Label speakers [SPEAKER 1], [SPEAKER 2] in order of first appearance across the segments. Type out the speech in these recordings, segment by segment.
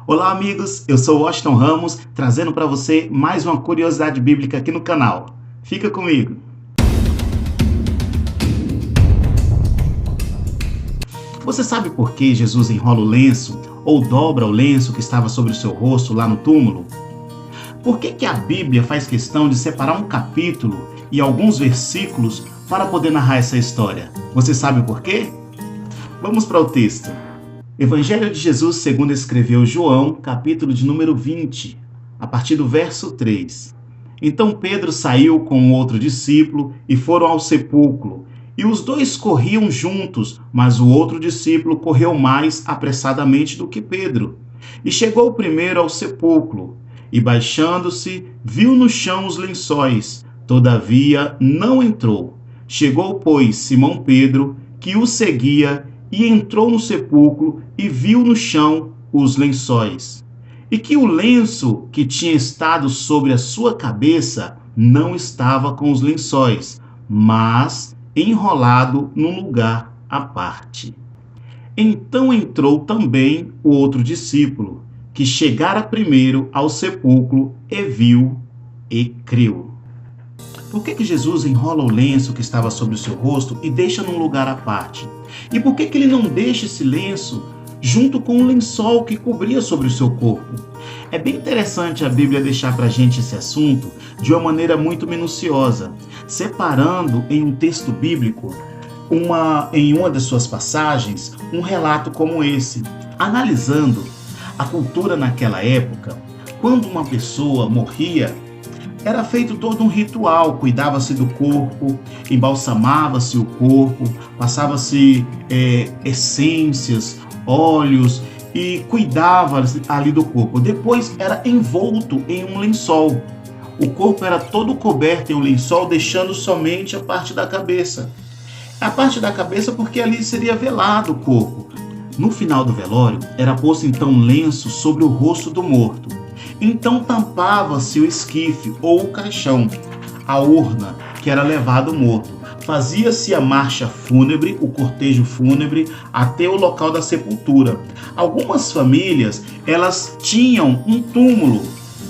[SPEAKER 1] Olá, amigos. Eu sou Washington Ramos, trazendo para você mais uma curiosidade bíblica aqui no canal. Fica comigo. Você sabe por que Jesus enrola o lenço ou dobra o lenço que estava sobre o seu rosto lá no túmulo? Por que a Bíblia faz questão de separar um capítulo e alguns versículos para poder narrar essa história? Você sabe por quê? Vamos para o texto. Evangelho de Jesus segundo escreveu João, capítulo de número 20, a partir do verso 3. Então Pedro saiu com outro discípulo e foram ao sepulcro. E os dois corriam juntos, mas o outro discípulo correu mais apressadamente do que Pedro. E chegou primeiro ao sepulcro, e baixando-se, viu no chão os lençóis. Todavia não entrou. Chegou, pois, Simão Pedro, que o seguia, e entrou no sepulcro e viu no chão os lençóis. E que o lenço que tinha estado sobre a sua cabeça não estava com os lençóis, mas enrolado num lugar à parte. Então entrou também o outro discípulo, que chegara primeiro ao sepulcro e viu e creu. Por que Jesus enrola o lenço que estava sobre o seu rosto e deixa num lugar à parte? E por que ele não deixa esse lenço junto com o lençol que cobria sobre o seu corpo? É bem interessante a Bíblia deixar para a gente esse assunto de uma maneira muito minuciosa, separando em um texto bíblico, em uma das suas passagens, um relato como esse, analisando a cultura naquela época. Quando uma pessoa morria, era feito todo um ritual, cuidava-se do corpo, embalsamava-se o corpo, passava-se essências, óleos e cuidava ali do corpo. Depois era envolto em um lençol. O corpo era todo coberto em um lençol, deixando somente a parte da cabeça. A parte da cabeça porque ali seria velado o corpo. No final do velório, era posto então um lenço sobre o rosto do morto. Então tampava-se o esquife ou o caixão, a urna que era levado morto. Fazia-se a marcha fúnebre, o cortejo fúnebre, até o local da sepultura. Algumas famílias, elas tinham um túmulo.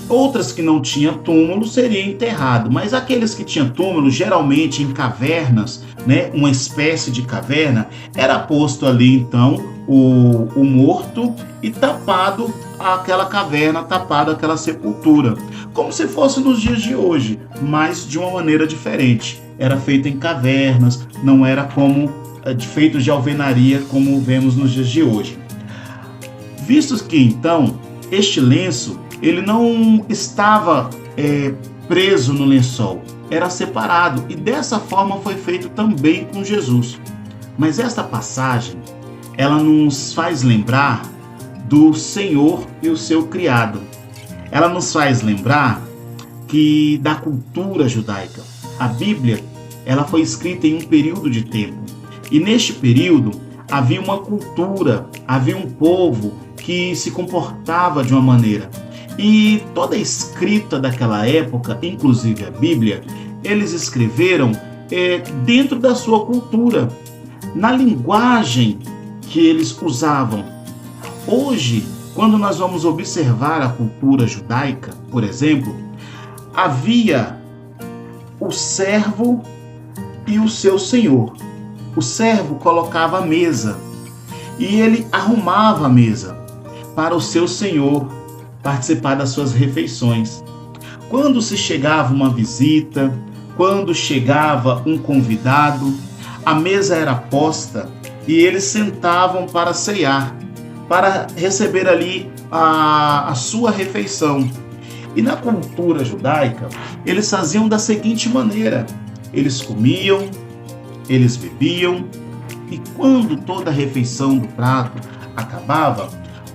[SPEAKER 1] Outras que não tinham túmulo seriam enterrado, mas aqueles que tinham túmulo, geralmente em cavernas, uma espécie de caverna, era posto ali então o morto e tapado aquela caverna, tapado aquela sepultura, como se fosse nos dias de hoje, mas de uma maneira diferente. Era feito em cavernas, não era como feito de alvenaria como vemos nos dias de hoje. Visto que então este lenço ele não estava preso no lençol, era separado, e dessa forma foi feito também com Jesus. Mas esta passagem, ela nos faz lembrar do Senhor e o seu criado. Ela nos faz lembrar que da cultura judaica. A Bíblia, ela foi escrita em um período de tempo, e neste período havia uma cultura, havia um povo que se comportava de uma maneira. E toda a escrita daquela época, inclusive a Bíblia, eles escreveram dentro da sua cultura, na linguagem que eles usavam. Hoje, quando nós vamos observar a cultura judaica, por exemplo, havia o servo e o seu senhor. O servo colocava a mesa e ele arrumava a mesa para o seu senhor participar das suas refeições. Quando se chegava uma visita, quando chegava um convidado, a mesa era posta e eles sentavam para ceiar, para receber ali a sua refeição. E na cultura judaica, eles faziam da seguinte maneira: eles comiam, eles bebiam, e quando toda a refeição do prato acabava,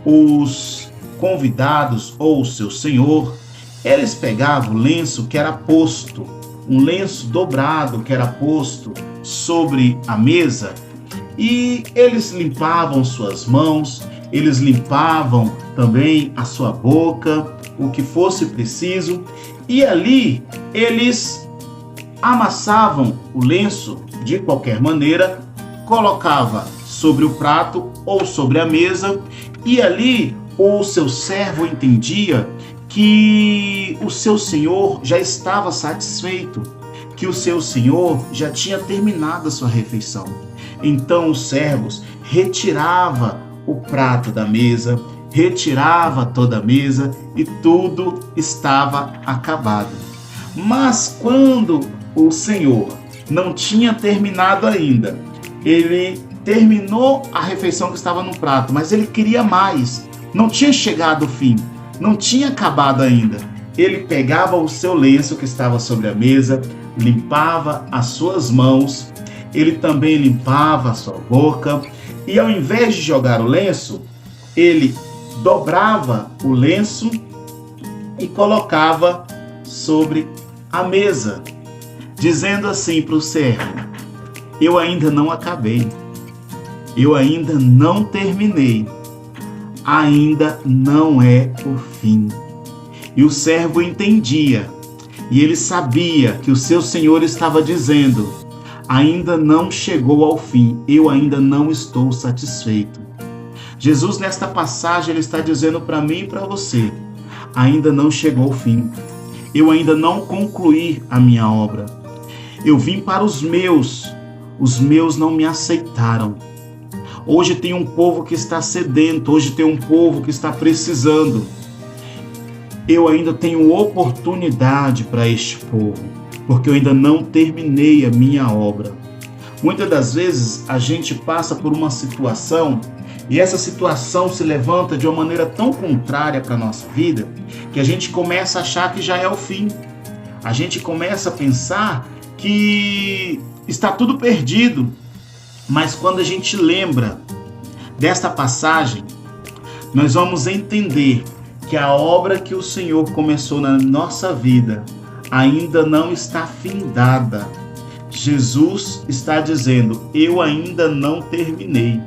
[SPEAKER 1] os convidados ou o seu senhor, eles pegavam o lenço que era posto, um lenço dobrado que era posto sobre a mesa, e eles limpavam suas mãos, eles limpavam também a sua boca, o que fosse preciso, e ali eles amassavam o lenço de qualquer maneira, colocava sobre o prato ou sobre a mesa, e ali o seu servo entendia que o seu senhor já estava satisfeito, que o seu senhor já tinha terminado a sua refeição. Então os servos retiravam o prato da mesa, retirava toda a mesa e tudo estava acabado. Mas quando o Senhor não tinha terminado ainda, ele terminou a refeição que estava no prato, mas ele queria mais, não tinha chegado ao fim, não tinha acabado ainda. Ele pegava o seu lenço que estava sobre a mesa, limpava as suas mãos, ele também limpava a sua boca, e ao invés de jogar o lenço, ele dobrava o lenço e colocava sobre a mesa, dizendo assim para o servo: eu ainda não acabei, eu ainda não terminei, ainda não é o fim. E o servo entendia, e ele sabia que o seu senhor estava dizendo: ainda não chegou ao fim, eu ainda não estou satisfeito. Jesus, nesta passagem, ele está dizendo para mim e para você: ainda não chegou ao fim, eu ainda não concluí a minha obra. Eu vim para os meus não me aceitaram. Hoje tem um povo que está sedento, hoje tem um povo que está precisando. Eu ainda tenho oportunidade para este povo, porque eu ainda não terminei a minha obra. Muitas das vezes a gente passa por uma situação e essa situação se levanta de uma maneira tão contrária para a nossa vida que a gente começa a achar que já é o fim. A gente começa a pensar que está tudo perdido. Mas quando a gente lembra desta passagem, nós vamos entender que a obra que o Senhor começou na nossa vida ainda não está findada. Jesus está dizendo: eu ainda não terminei.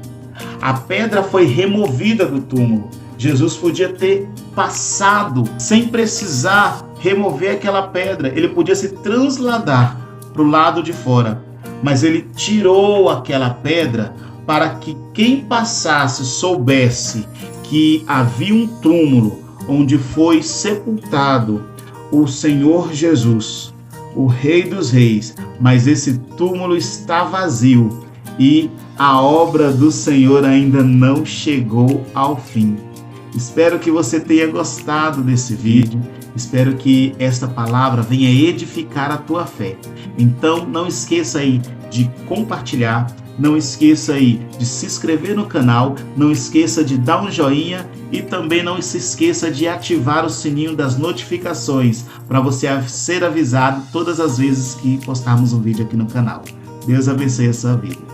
[SPEAKER 1] A pedra foi removida do túmulo. Jesus podia ter passado sem precisar remover aquela pedra. Ele podia se trasladar para o lado de fora. Mas ele tirou aquela pedra para que quem passasse soubesse que havia um túmulo onde foi sepultado o Senhor Jesus, o Rei dos Reis, mas esse túmulo está vazio e a obra do Senhor ainda não chegou ao fim. Espero que você tenha gostado desse vídeo, espero que esta palavra venha edificar a tua fé. Então não esqueça aí de compartilhar, não esqueça aí de se inscrever no canal, não esqueça de dar um joinha e também não se esqueça de ativar o sininho das notificações para você ser avisado todas as vezes que postarmos um vídeo aqui no canal. Deus abençoe a sua vida.